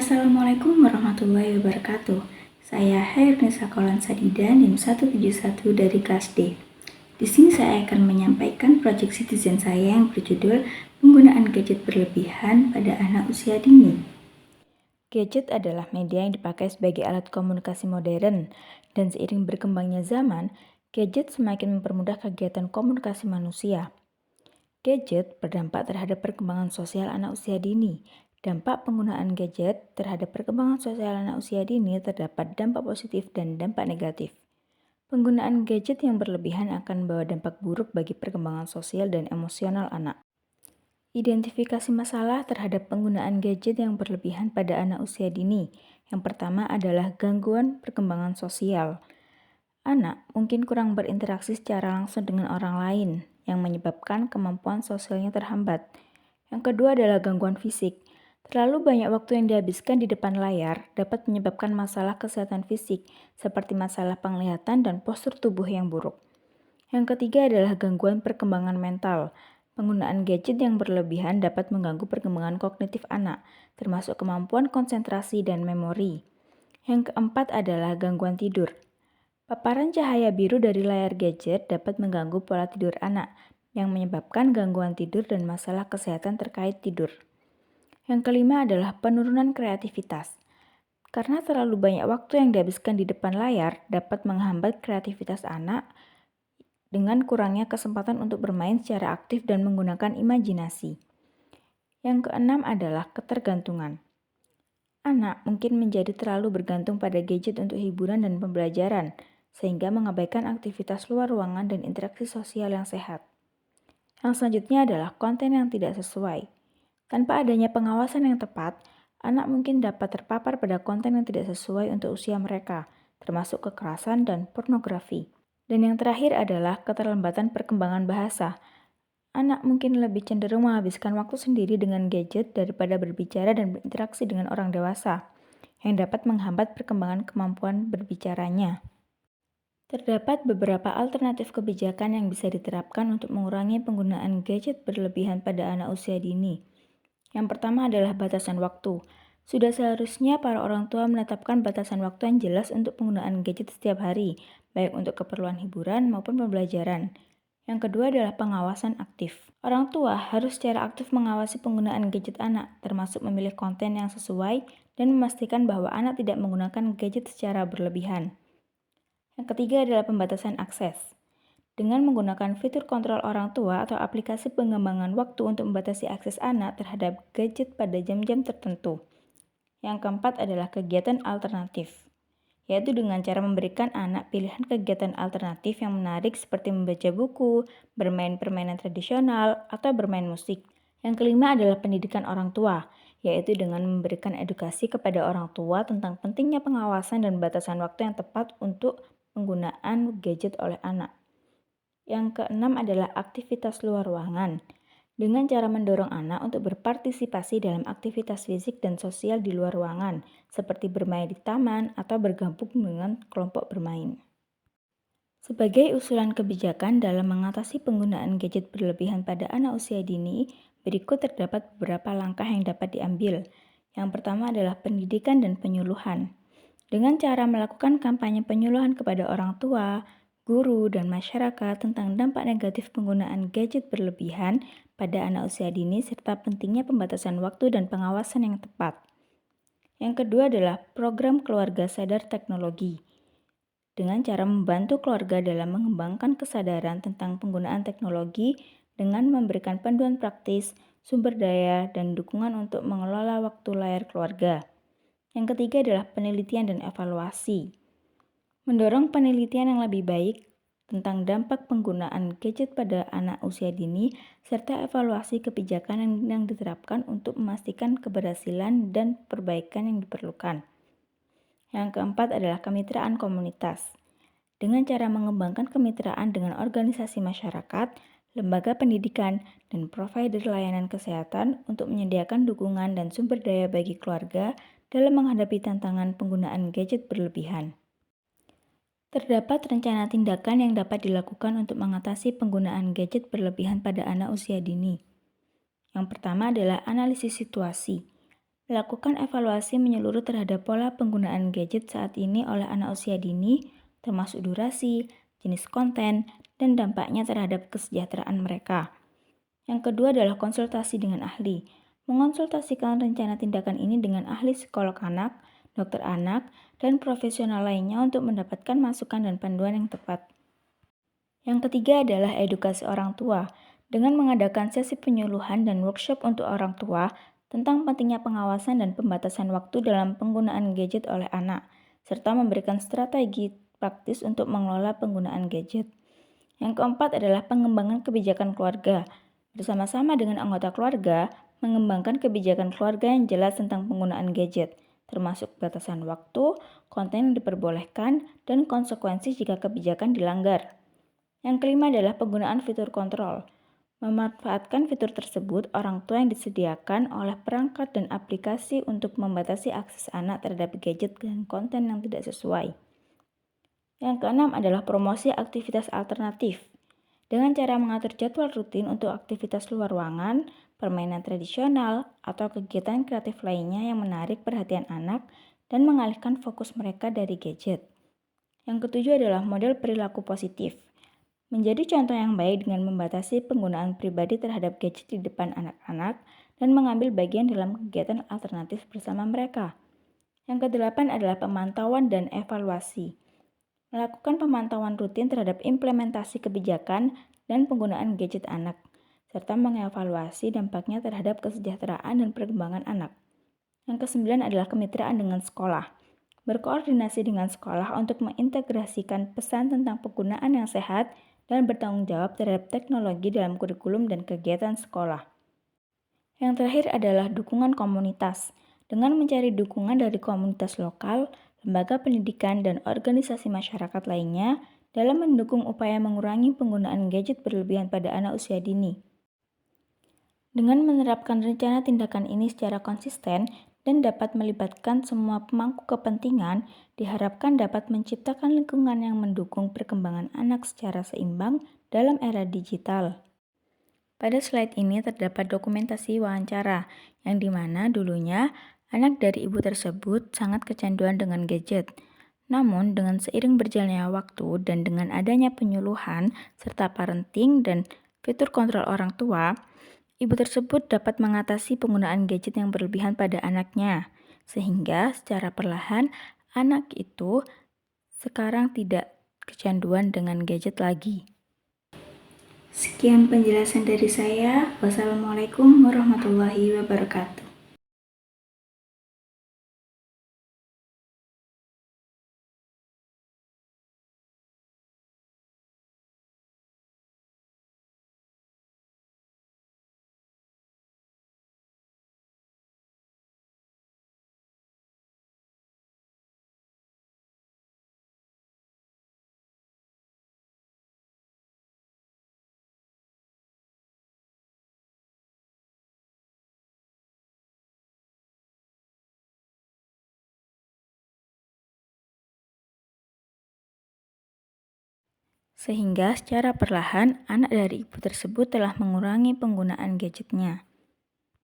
Assalamualaikum warahmatullahi wabarakatuh. Saya Hairunisa Kaulan Sadida, NIM 171 dari kelas D. Di sini saya akan menyampaikan proyek citizen saya yang berjudul Penggunaan Gadget Berlebihan pada Anak Usia Dini. Gadget adalah media yang dipakai sebagai alat komunikasi modern, dan seiring berkembangnya zaman, gadget semakin mempermudah kegiatan komunikasi manusia. Gadget berdampak terhadap perkembangan sosial anak usia dini. Dampak penggunaan gadget terhadap perkembangan sosial anak usia dini terdapat dampak positif dan dampak negatif. Penggunaan gadget yang berlebihan akan membawa dampak buruk bagi perkembangan sosial dan emosional anak. Identifikasi masalah terhadap penggunaan gadget yang berlebihan pada anak usia dini. Yang pertama adalah gangguan perkembangan sosial. Anak mungkin kurang berinteraksi secara langsung dengan orang lain, yang menyebabkan kemampuan sosialnya terhambat. Yang kedua adalah gangguan fisik. Terlalu banyak waktu yang dihabiskan di depan layar dapat menyebabkan masalah kesehatan fisik, seperti masalah penglihatan dan postur tubuh yang buruk. Yang ketiga adalah gangguan perkembangan mental. Penggunaan gadget yang berlebihan dapat mengganggu perkembangan kognitif anak, termasuk kemampuan konsentrasi dan memori. Yang keempat adalah gangguan tidur. Paparan cahaya biru dari layar gadget dapat mengganggu pola tidur anak, yang menyebabkan gangguan tidur dan masalah kesehatan terkait tidur. Yang kelima adalah penurunan kreativitas. Karena terlalu banyak waktu yang dihabiskan di depan layar dapat menghambat kreativitas anak dengan kurangnya kesempatan untuk bermain secara aktif dan menggunakan imajinasi. Yang keenam adalah ketergantungan. Anak mungkin menjadi terlalu bergantung pada gadget untuk hiburan dan pembelajaran, sehingga mengabaikan aktivitas luar ruangan dan interaksi sosial yang sehat. Yang selanjutnya adalah konten yang tidak sesuai. Tanpa adanya pengawasan yang tepat, anak mungkin dapat terpapar pada konten yang tidak sesuai untuk usia mereka, termasuk kekerasan dan pornografi. Dan yang terakhir adalah keterlambatan perkembangan bahasa. Anak mungkin lebih cenderung menghabiskan waktu sendiri dengan gadget daripada berbicara dan berinteraksi dengan orang dewasa, yang dapat menghambat perkembangan kemampuan berbicaranya. Terdapat beberapa alternatif kebijakan yang bisa diterapkan untuk mengurangi penggunaan gadget berlebihan pada anak usia dini. Yang pertama adalah batasan waktu. Sudah seharusnya para orang tua menetapkan batasan waktu yang jelas untuk penggunaan gadget setiap hari, baik untuk keperluan hiburan maupun pembelajaran. Yang kedua adalah pengawasan aktif. Orang tua harus secara aktif mengawasi penggunaan gadget anak, termasuk memilih konten yang sesuai dan memastikan bahwa anak tidak menggunakan gadget secara berlebihan. Yang ketiga adalah pembatasan akses. Dengan menggunakan fitur kontrol orang tua atau aplikasi pengembangan waktu untuk membatasi akses anak terhadap gadget pada jam-jam tertentu. Yang keempat adalah kegiatan alternatif, yaitu dengan cara memberikan anak pilihan kegiatan alternatif yang menarik seperti membaca buku, bermain permainan tradisional, atau bermain musik. Yang kelima adalah pendidikan orang tua, yaitu dengan memberikan edukasi kepada orang tua tentang pentingnya pengawasan dan batasan waktu yang tepat untuk penggunaan gadget oleh anak. Yang keenam adalah aktivitas luar ruangan, dengan cara mendorong anak untuk berpartisipasi dalam aktivitas fisik dan sosial di luar ruangan, seperti bermain di taman atau bergabung dengan kelompok bermain. Sebagai usulan kebijakan dalam mengatasi penggunaan gadget berlebihan pada anak usia dini, berikut terdapat beberapa langkah yang dapat diambil. Yang pertama adalah pendidikan dan penyuluhan. Dengan cara melakukan kampanye penyuluhan kepada orang tua, guru, dan masyarakat tentang dampak negatif penggunaan gadget berlebihan pada anak usia dini serta pentingnya pembatasan waktu dan pengawasan yang tepat. Yang kedua adalah program keluarga sadar teknologi. Dengan cara membantu keluarga dalam mengembangkan kesadaran tentang penggunaan teknologi dengan memberikan panduan praktis, sumber daya, dan dukungan untuk mengelola waktu layar keluarga. Yang ketiga adalah penelitian dan evaluasi. Mendorong penelitian yang lebih baik tentang dampak penggunaan gadget pada anak usia dini, serta evaluasi kebijakan yang diterapkan untuk memastikan keberhasilan dan perbaikan yang diperlukan. Yang keempat adalah kemitraan komunitas. Dengan cara mengembangkan kemitraan dengan organisasi masyarakat, lembaga pendidikan, dan provider layanan kesehatan untuk menyediakan dukungan dan sumber daya bagi keluarga dalam menghadapi tantangan penggunaan gadget berlebihan. Terdapat rencana tindakan yang dapat dilakukan untuk mengatasi penggunaan gadget berlebihan pada anak usia dini. Yang pertama adalah analisis situasi. Lakukan evaluasi menyeluruh terhadap pola penggunaan gadget saat ini oleh anak usia dini, termasuk durasi, jenis konten, dan dampaknya terhadap kesejahteraan mereka. Yang kedua adalah konsultasi dengan ahli. Mengonsultasikan rencana tindakan ini dengan ahli psikolog anak, dokter anak, dan profesional lainnya untuk mendapatkan masukan dan panduan yang tepat. Yang ketiga adalah edukasi orang tua. Dengan mengadakan sesi penyuluhan dan workshop untuk orang tua tentang pentingnya pengawasan dan pembatasan waktu dalam penggunaan gadget oleh anak, serta memberikan strategi praktis untuk mengelola penggunaan gadget. Yang keempat adalah pengembangan kebijakan keluarga. Bersama-sama dengan anggota keluarga, mengembangkan kebijakan keluarga yang jelas tentang penggunaan gadget, termasuk batasan waktu, konten yang diperbolehkan, dan konsekuensi jika kebijakan dilanggar. Yang kelima adalah penggunaan fitur kontrol. Memanfaatkan fitur tersebut, orang tua yang disediakan oleh perangkat dan aplikasi untuk membatasi akses anak terhadap gadget dan konten yang tidak sesuai. Yang keenam adalah promosi aktivitas alternatif. Dengan cara mengatur jadwal rutin untuk aktivitas luar ruangan, permainan tradisional, atau kegiatan kreatif lainnya yang menarik perhatian anak dan mengalihkan fokus mereka dari gadget. Yang ketujuh adalah model perilaku positif. Menjadi contoh yang baik dengan membatasi penggunaan pribadi terhadap gadget di depan anak-anak dan mengambil bagian dalam kegiatan alternatif bersama mereka. Yang kedelapan adalah pemantauan dan evaluasi. Melakukan pemantauan rutin terhadap implementasi kebijakan dan penggunaan gadget anak, serta mengevaluasi dampaknya terhadap kesejahteraan dan perkembangan anak. Yang kesembilan adalah kemitraan dengan sekolah. Berkoordinasi dengan sekolah untuk mengintegrasikan pesan tentang penggunaan yang sehat dan bertanggung jawab terhadap teknologi dalam kurikulum dan kegiatan sekolah. Yang terakhir adalah dukungan komunitas. Dengan mencari dukungan dari komunitas lokal, lembaga pendidikan, dan organisasi masyarakat lainnya dalam mendukung upaya mengurangi penggunaan gadget berlebihan pada anak usia dini. Dengan menerapkan rencana tindakan ini secara konsisten dan dapat melibatkan semua pemangku kepentingan, diharapkan dapat menciptakan lingkungan yang mendukung perkembangan anak secara seimbang dalam era digital. Pada slide ini terdapat dokumentasi wawancara, yang dimana dulunya anak dari ibu tersebut sangat kecanduan dengan gadget. Namun, dengan seiring berjalannya waktu dan dengan adanya penyuluhan serta parenting dan fitur kontrol orang tua, ibu tersebut dapat mengatasi penggunaan gadget yang berlebihan pada anaknya, sehingga secara perlahan anak itu sekarang tidak kecanduan dengan gadget lagi. Sekian penjelasan dari saya. Wassalamualaikum warahmatullahi wabarakatuh. Sehingga secara perlahan anak dari ibu tersebut telah mengurangi penggunaan gadgetnya.